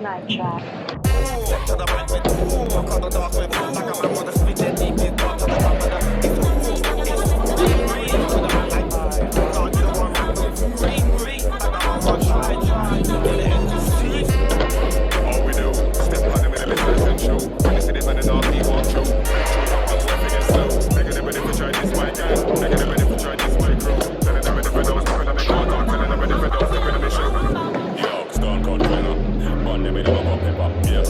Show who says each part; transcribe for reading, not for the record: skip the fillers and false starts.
Speaker 1: night track.
Speaker 2: To the back with walk on the dark with like a man wanna split it deep in to the top of the
Speaker 3: all we do, step on them in the business and show. When you see this man in all the walk through. I'm working it slow. Nigga, they ready for try this my guy. Nigga, they ready for try this my crew. Nigga, they ready for those people that make all talk. Nigga, they ready for those people that make show. Yo, Stone Cold Killer. Bun them in the pepper. Yeah,